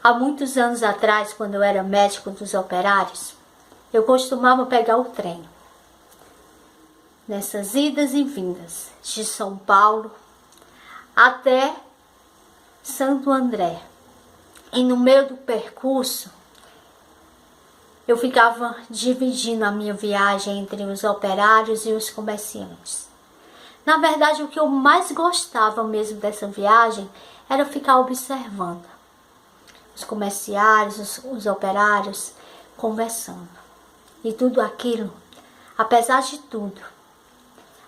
Há muitos anos atrás, quando eu era médico dos operários, eu costumava pegar o trem. Nessas idas e vindas de São Paulo até Santo André. E no meio do percurso, eu ficava dividindo a minha viagem entre os operários e os comerciantes. Na verdade, o que eu mais gostava mesmo dessa viagem era ficar observando os comerciários, os operários, conversando. E tudo aquilo, apesar de tudo,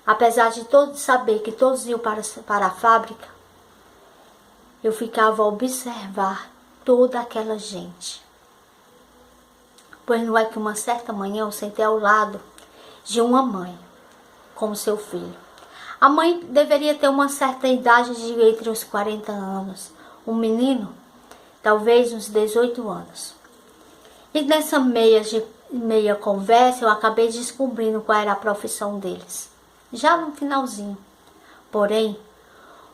apesar de todos saber que todos iam para a fábrica, eu ficava a observar toda aquela gente. Pois não é que uma certa manhã eu sentei ao lado de uma mãe com o seu filho. A mãe deveria ter uma certa idade de entre os 40 anos. O menino, talvez uns 18 anos. E nessa meia conversa eu acabei descobrindo qual era a profissão deles. Já no finalzinho. Porém,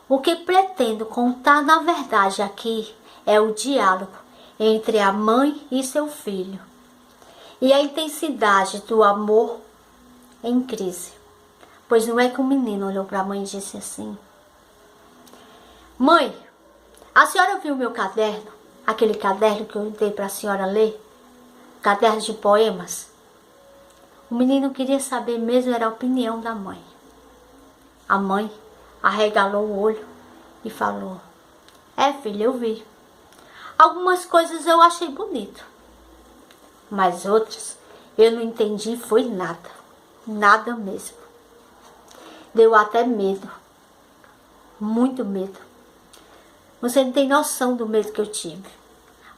o que pretendo contar na verdade aqui é o diálogo entre a mãe e seu filho. E a intensidade do amor em crise. Pois não é que o menino olhou para a mãe e disse assim: Mãe, a senhora viu meu caderno? Aquele caderno que eu dei para a senhora ler? Caderno de poemas? O menino queria saber mesmo, era a opinião da mãe. A mãe arregalou o olho e falou: É, filho, eu vi. Algumas coisas eu achei bonito, mas outras eu não entendi foi nada. Nada mesmo. Deu até medo. Muito medo. Você não tem noção do medo que eu tive.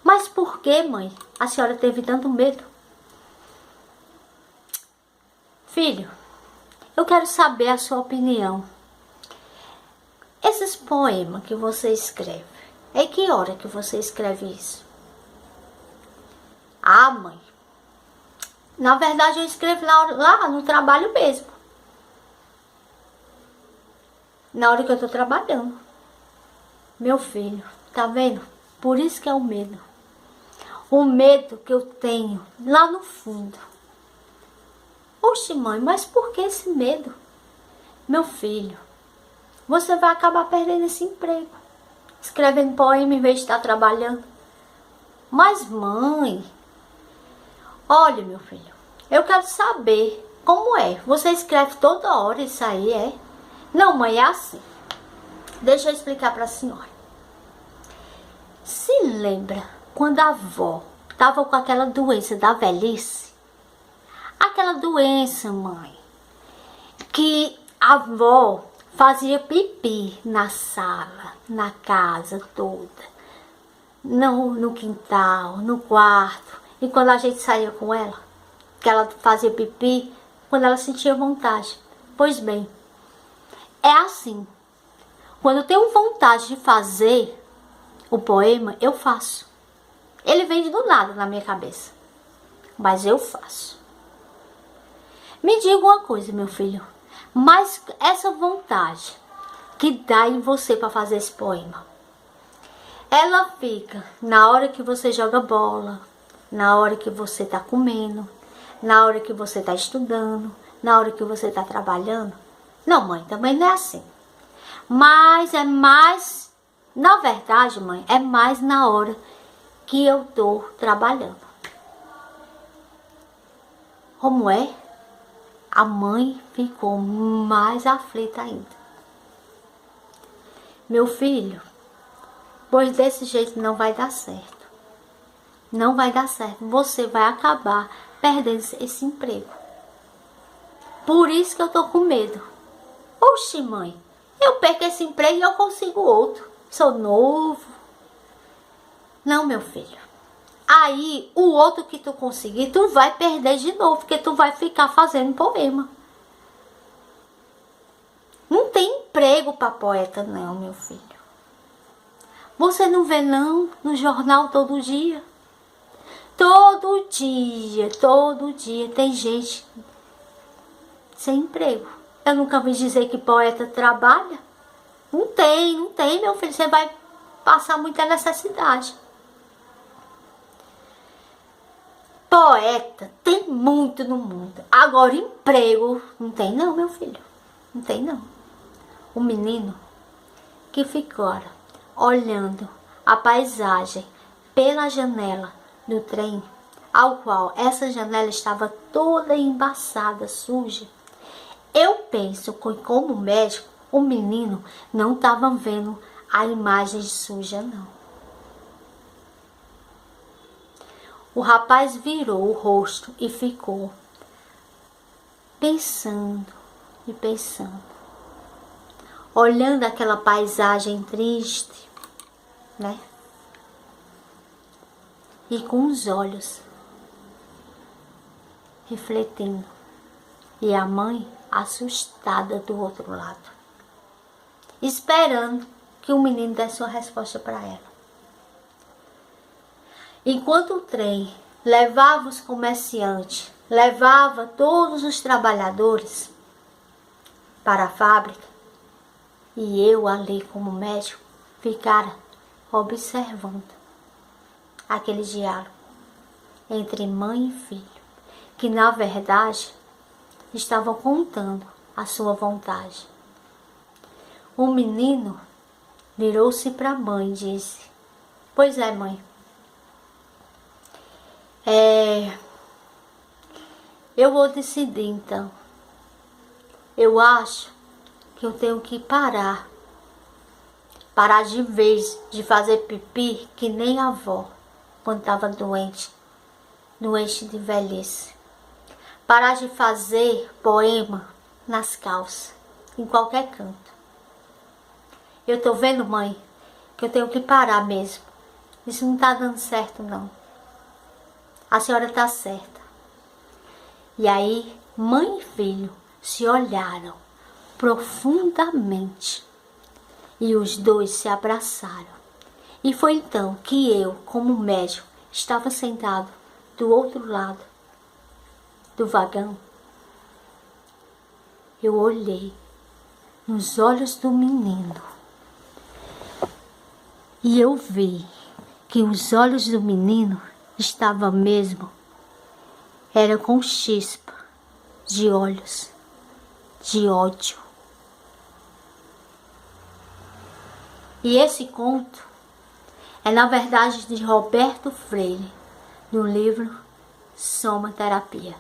Mas por que, mãe, a senhora teve tanto medo? Filho, eu quero saber a sua opinião. Esses poemas que você escreve, é que hora que você escreve isso? Ah, mãe, na verdade eu escrevo lá no trabalho mesmo. Na hora que eu tô trabalhando. Meu filho, tá vendo? Por isso que é o medo. O medo que eu tenho lá no fundo. Oxe, mãe, mas por que esse medo? Meu filho, você vai acabar perdendo esse emprego. Escrevendo poema em vez de estar trabalhando. Mas, mãe, olha, meu filho, eu quero saber como é. Você escreve toda hora isso aí, é? Não, mãe, é assim. Deixa eu explicar para a senhora. Se lembra quando a avó estava com aquela doença da velhice? Aquela doença, mãe, que a avó fazia pipi na sala, na casa toda, no quintal, no quarto. E quando a gente saía com ela, que ela fazia pipi, quando ela sentia vontade. Pois bem, é assim. Quando eu tenho vontade de fazer o poema, eu faço. Ele vem do nada na minha cabeça. Mas eu faço. Me diga uma coisa, meu filho. Mas essa vontade que dá em você para fazer esse poema, ela fica na hora que você joga bola, na hora que você está comendo, na hora que você está estudando, na hora que você está trabalhando? Não, mãe, também não é assim. Mas é mais, na verdade, mãe, é mais na hora que eu tô trabalhando. Como é? A mãe ficou mais aflita ainda. Meu filho, pois desse jeito não vai dar certo. Não vai dar certo. Você vai acabar perdendo esse emprego. Por isso que eu tô com medo. Oxi, mãe, eu perco esse emprego e eu consigo outro. Sou novo. Não, meu filho. Aí, o outro que tu conseguir, tu vai perder de novo, porque tu vai ficar fazendo poema. Não tem emprego para poeta, não, meu filho. Você não vê, não, no jornal todo dia? Todo dia tem gente sem emprego. Eu nunca vi dizer que poeta trabalha. Não tem, meu filho. Você vai passar muita necessidade. Poeta tem muito no mundo. Agora, emprego não tem não, meu filho. Não tem não. O menino que ficou olhando a paisagem pela janela do trem, ao qual essa janela estava toda embaçada, suja. Eu penso que, como médico, o menino não estava vendo a imagem suja, não. O rapaz virou o rosto e ficou pensando e pensando, olhando aquela paisagem triste, né? E com os olhos refletindo. E a mãe assustada do outro lado, esperando que o menino desse uma resposta para ela. Enquanto o trem levava os comerciantes, levava todos os trabalhadores para a fábrica, e eu ali como médico ficara observando aquele diálogo entre mãe e filho, que na verdade estavam contando a sua vontade. O menino virou-se para a mãe e disse: "Pois é, mãe, eu vou decidir então. Eu acho que eu tenho que parar de vez de fazer pipi que nem a avó quando estava doente de velhice. Parar de fazer poema nas calças, em qualquer canto. Eu tô vendo, mãe, que eu tenho que parar mesmo. Isso não tá dando certo, não. A senhora tá certa." E aí, mãe e filho se olharam profundamente e os dois se abraçaram. E foi então que eu, como médico, estava sentado do outro lado do vagão. Eu olhei nos olhos do menino e eu vi que os olhos do menino estavam mesmo, era com chispa de olhos de ódio. E esse conto é na verdade de Roberto Freire, no livro Somaterapia.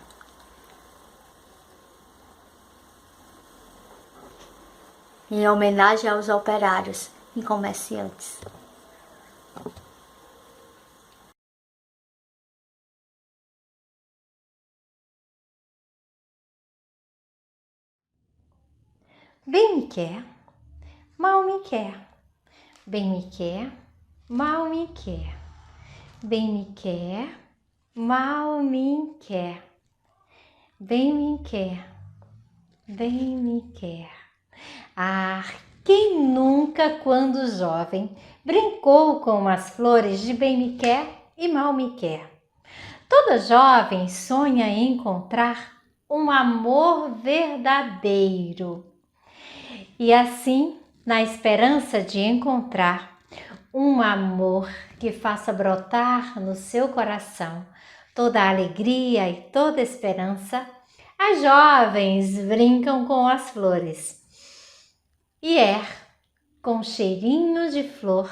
Em homenagem aos operários e comerciantes. Bem me quer, mal me quer. Bem me quer, mal me quer. Bem me quer, mal me quer. Bem me quer, bem me quer. Ah, quem nunca, quando jovem, brincou com as flores de bem me quer e mal me quer? Toda jovem sonha em encontrar um amor verdadeiro. E assim, na esperança de encontrar um amor que faça brotar no seu coração toda a alegria e toda a esperança, as jovens brincam com as flores. E é com cheirinho de flor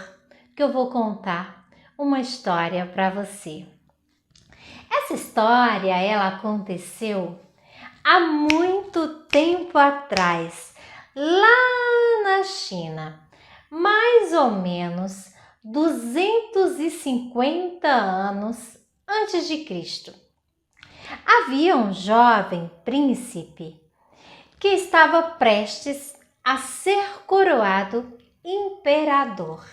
que eu vou contar uma história para você. Essa história, ela aconteceu há muito tempo atrás, lá na China, mais ou menos 250 anos antes de Cristo. Havia um jovem príncipe que estava prestes a ser coroado imperador.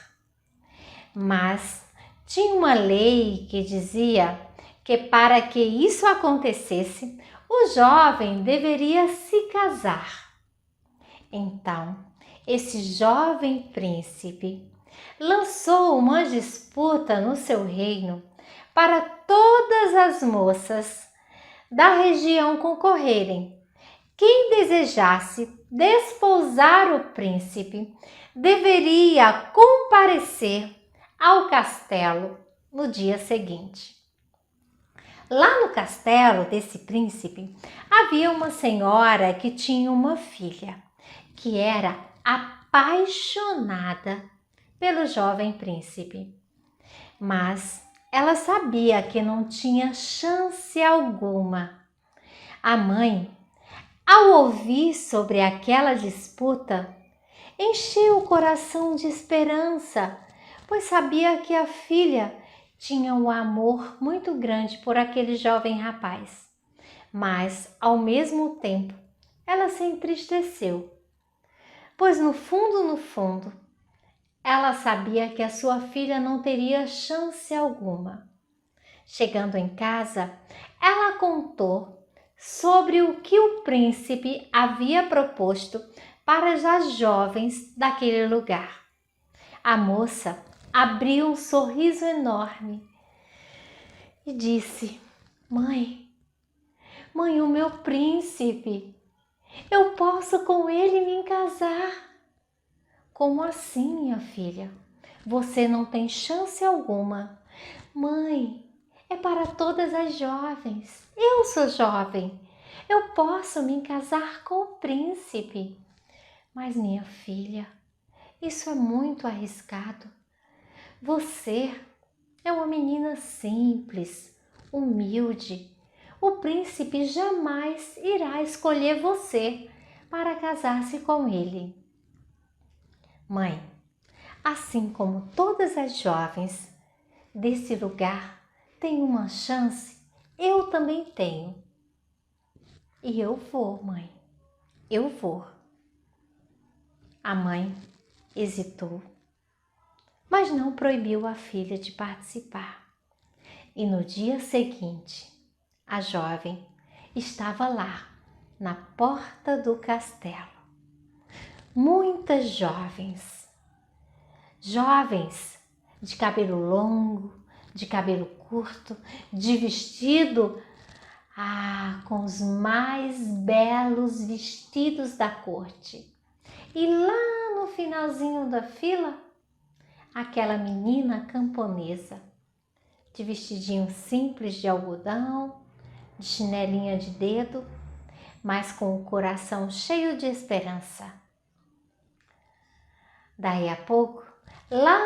Mas tinha uma lei que dizia que para que isso acontecesse, o jovem deveria se casar. Então, esse jovem príncipe lançou uma disputa no seu reino para todas as moças da região concorrerem. Quem desejasse desposar o príncipe deveria comparecer ao castelo no dia seguinte. Lá no castelo desse príncipe havia uma senhora que tinha uma filha que era apaixonada pelo jovem príncipe, mas ela sabia que não tinha chance alguma. A mãe, ao ouvir sobre aquela disputa, encheu o coração de esperança, pois sabia que a filha tinha um amor muito grande por aquele jovem rapaz. Mas, ao mesmo tempo, ela se entristeceu, pois no fundo, ela sabia que a sua filha não teria chance alguma. Chegando em casa, ela contou sobre o que o príncipe havia proposto para as jovens daquele lugar. A moça abriu um sorriso enorme e disse: Mãe, o meu príncipe, eu posso com ele me casar. Como assim, minha filha? Você não tem chance alguma. Mãe, é para todas as jovens. Eu sou jovem. Eu posso me casar com o príncipe. Mas, minha filha, isso é muito arriscado. Você é uma menina simples, humilde. O príncipe jamais irá escolher você para casar-se com ele. Mãe, assim como todas as jovens desse lugar têm uma chance, eu também tenho. E eu vou, mãe, eu vou. A mãe hesitou, mas não proibiu a filha de participar. E no dia seguinte, a jovem estava lá, na porta do castelo. Muitas jovens de cabelo longo, de cabelo curto, de vestido, com os mais belos vestidos da corte. E lá no finalzinho da fila, aquela menina camponesa, de vestidinho simples de algodão, de chinelinha de dedo, mas com o coração cheio de esperança. Daí a pouco, lá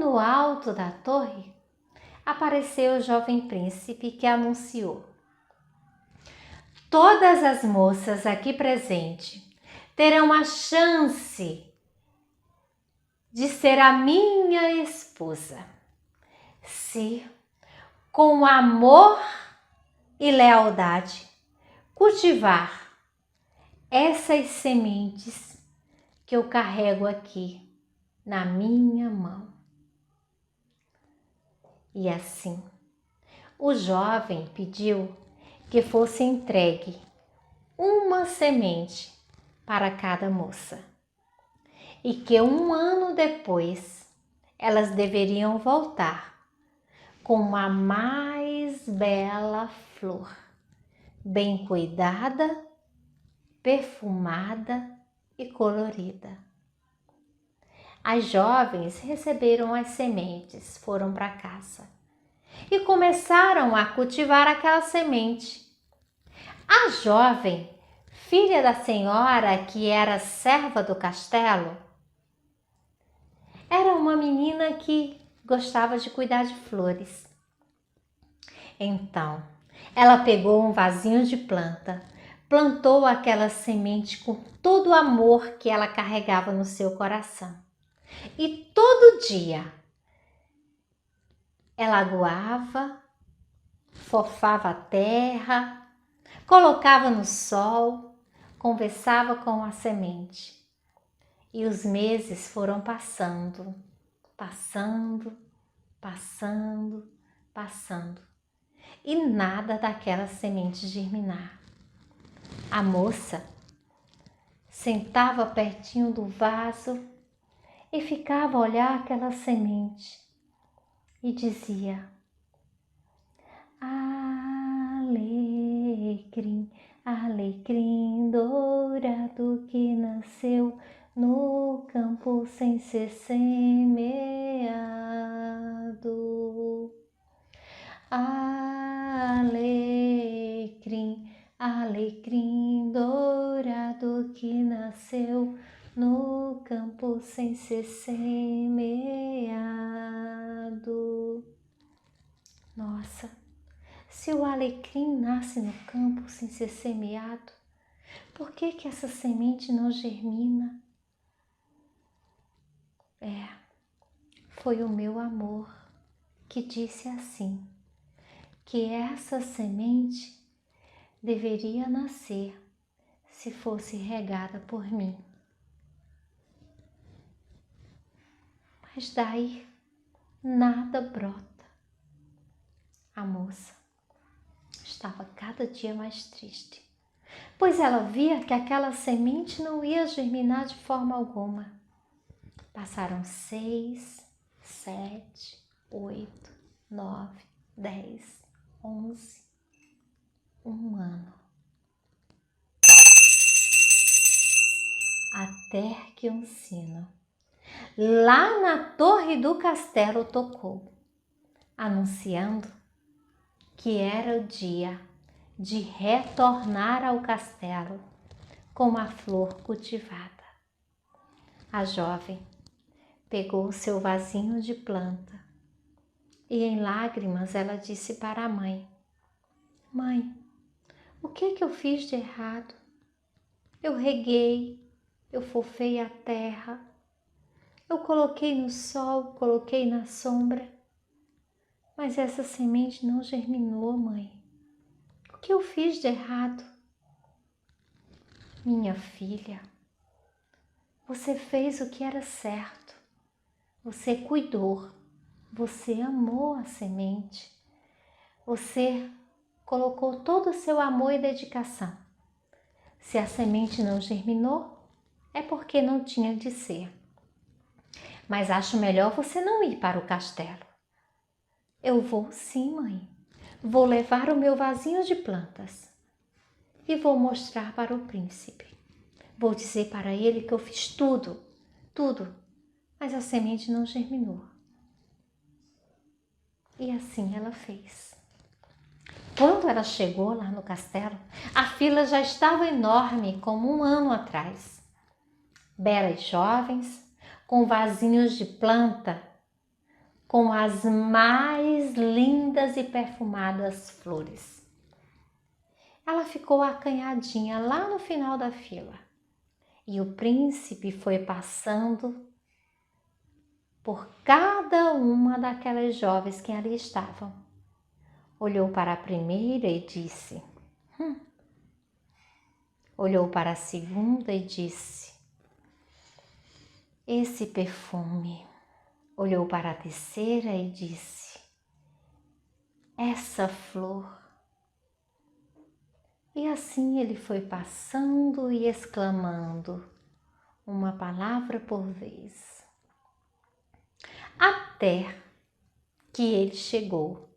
no alto da torre, apareceu o jovem príncipe que anunciou: todas as moças aqui presentes terão a chance de ser a minha esposa, se, com amor e lealdade, cultivar essas sementes que eu carrego aqui na minha mão. E assim, o jovem pediu que fosse entregue uma semente para cada moça e que 1 ano depois elas deveriam voltar com uma mais bela flor, bem cuidada, perfumada e colorida. As jovens receberam as sementes, foram para casa e começaram a cultivar aquela semente. A jovem, filha da senhora que era serva do castelo, era uma menina que gostava de cuidar de flores. Então, ela pegou um vasinho de planta, plantou aquela semente com todo o amor que ela carregava no seu coração. E todo dia ela aguava, fofava a terra, colocava no sol, conversava com a semente. E os meses foram passando. E nada daquela semente germinar. A moça sentava pertinho do vaso e ficava a olhar aquela semente e dizia: alecrim, alecrim dourado que nasceu no campo sem ser semeado. Alecrim, alecrim dourado que nasceu no campo sem ser semeado. Nossa, se o alecrim nasce no campo sem ser semeado, por que que essa semente não germina? Foi o meu amor que disse assim, que essa semente deveria nascer se fosse regada por mim. Mas daí nada brota. A moça estava cada dia mais triste, pois ela via que aquela semente não ia germinar de forma alguma. Passaram 6, 7, 8, 9, 10, 11, um ano. Até que um sino lá na torre do castelo tocou, anunciando que era o dia de retornar ao castelo com a flor cultivada. A jovem pegou o seu vasinho de planta e em lágrimas ela disse para a mãe: Mãe, o que eu fiz de errado? Eu reguei, eu fofei a terra, eu coloquei no sol, coloquei na sombra, mas essa semente não germinou, mãe. O que eu fiz de errado? Minha filha, você fez o que era certo. Você cuidou, você amou a semente, você colocou todo o seu amor e dedicação. Se a semente não germinou, é porque não tinha de ser. Mas acho melhor você não ir para o castelo. Eu vou sim, mãe. Vou levar o meu vasinho de plantas e vou mostrar para o príncipe. Vou dizer para ele que eu fiz tudo, mas a semente não germinou. E assim ela fez. Quando ela chegou lá no castelo, a fila já estava enorme, como um ano atrás. Belas jovens, com vasinhos de planta, com as mais lindas e perfumadas flores. Ela ficou acanhadinha lá no final da fila e o príncipe foi passando por cada uma daquelas jovens que ali estavam. Olhou para a primeira e disse: Olhou para a segunda e disse: esse perfume. Olhou para a terceira e disse: essa flor. E assim ele foi passando e exclamando, uma palavra por vez, até que ele chegou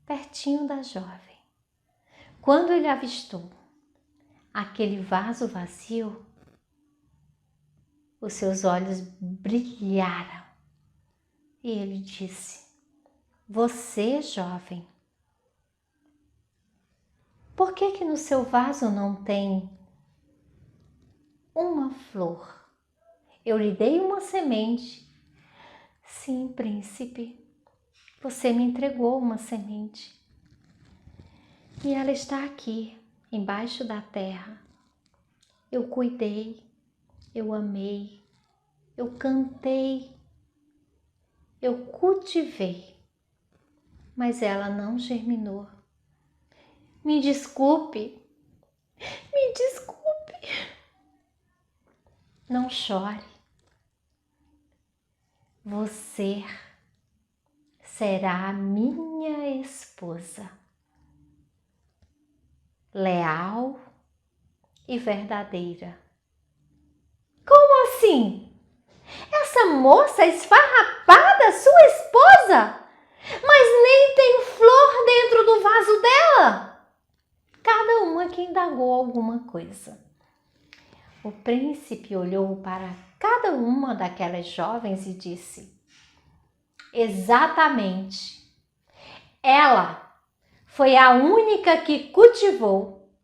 pertinho da jovem. Quando ele avistou aquele vaso vazio, os seus olhos brilharam e ele disse: você, jovem, por que no seu vaso não tem uma flor? Eu lhe dei uma semente. Sim, príncipe, você me entregou uma semente. E ela está aqui, embaixo da terra. Eu cuidei, eu amei, eu cantei, eu cultivei, mas ela não germinou. Me desculpe, me desculpe. Não chore. Você será a minha esposa, leal e verdadeira. Como assim? Essa moça esfarrapada, sua esposa, mas nem tem flor dentro do vaso dela. Cada uma que indagou alguma coisa. O príncipe olhou para cada uma daquelas jovens e disse: exatamente, Ela foi a única que cultivou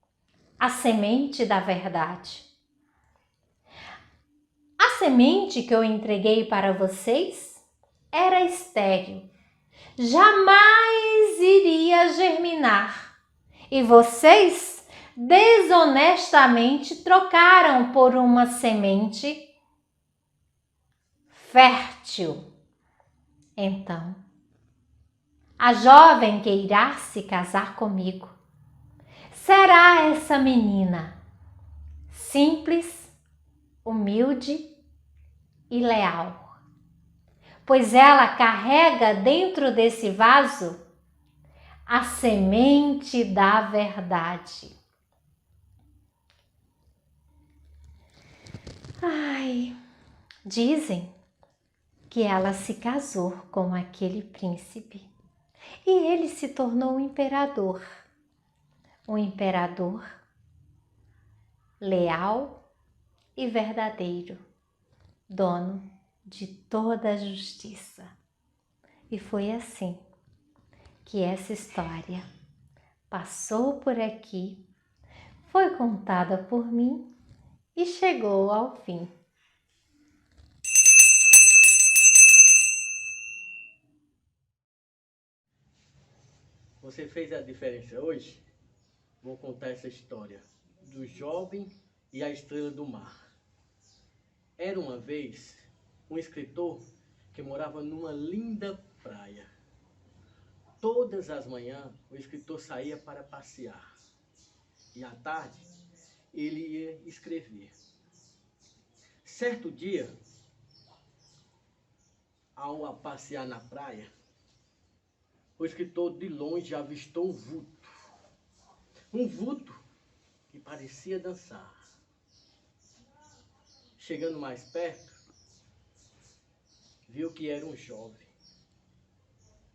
a semente da verdade. A semente que eu entreguei para vocês era estéril. Jamais iria germinar. E vocês desonestamente trocaram por uma semente fértil. Então, a jovem que irá se casar comigo será essa menina simples, humilde e leal, pois ela carrega dentro desse vaso a semente da verdade. Ai, dizem que ela se casou com aquele príncipe e ele se tornou um imperador leal e verdadeiro, dono de toda a justiça. E foi assim que essa história passou por aqui, foi contada por mim e chegou ao fim. Você fez a diferença hoje? Vou contar essa história do jovem e a estrela do mar. Era uma vez um escritor que morava numa linda praia. Todas as manhãs o escritor saía para passear e à tarde ele ia escrever. Certo dia, ao passear na praia, o escritor de longe avistou um vulto. Um vulto que parecia dançar. Chegando mais perto, viu que era um jovem.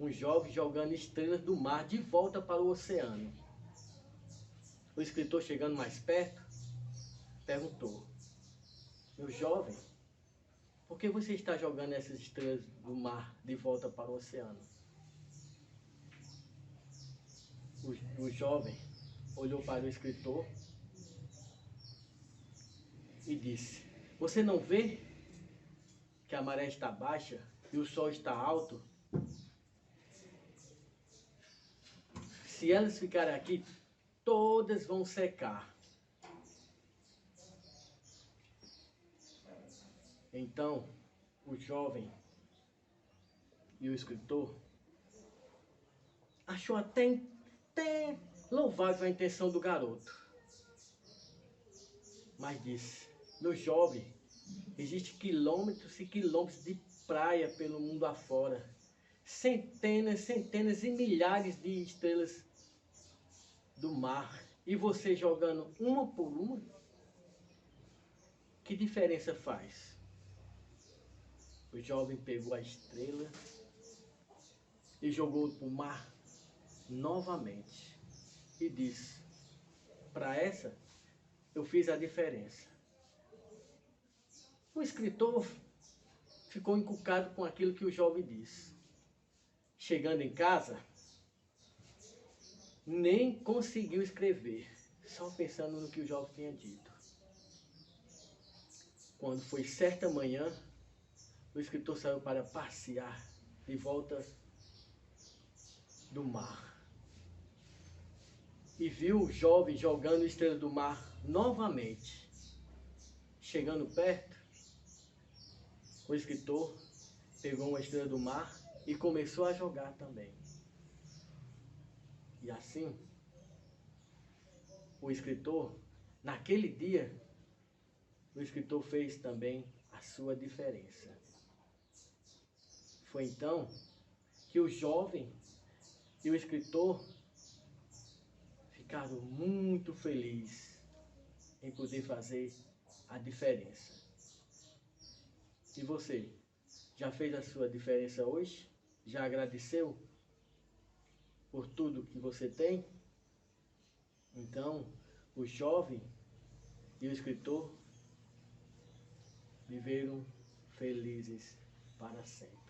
Um jovem jogando estrelas do mar de volta para o oceano. O escritor, chegando mais perto, perguntou: meu jovem, por que você está jogando essas estrelas do mar de volta para o oceano? O jovem olhou para o escritor e disse: você não vê que a maré está baixa e o sol está alto? Se elas ficarem aqui, todas vão secar. Então, o jovem e o escritor achou até louvável a intenção do garoto. Mas disse: meu jovem, existem quilômetros e quilômetros de praia pelo mundo afora. Centenas, centenas e milhares de estrelas do mar. E você jogando uma por uma? Que diferença faz? O jovem pegou a estrela e jogou para o mar novamente. E disse: para essa eu fiz a diferença. O escritor ficou encucado com aquilo que o jovem disse. Chegando em casa, nem conseguiu escrever, só pensando no que o jovem tinha dito. Quando foi certa manhã, o escritor saiu para passear de volta do mar. E viu o jovem jogando estrela do mar novamente. Chegando perto, o escritor pegou uma estrela do mar e começou a jogar também. E assim, o escritor, naquele dia, o escritor fez também a sua diferença. Foi então que o jovem e o escritor ficaram muito felizes em poder fazer a diferença. E você, já fez a sua diferença hoje? Já agradeceu por tudo que você tem? Então, o jovem e o escritor viveram felizes para sempre.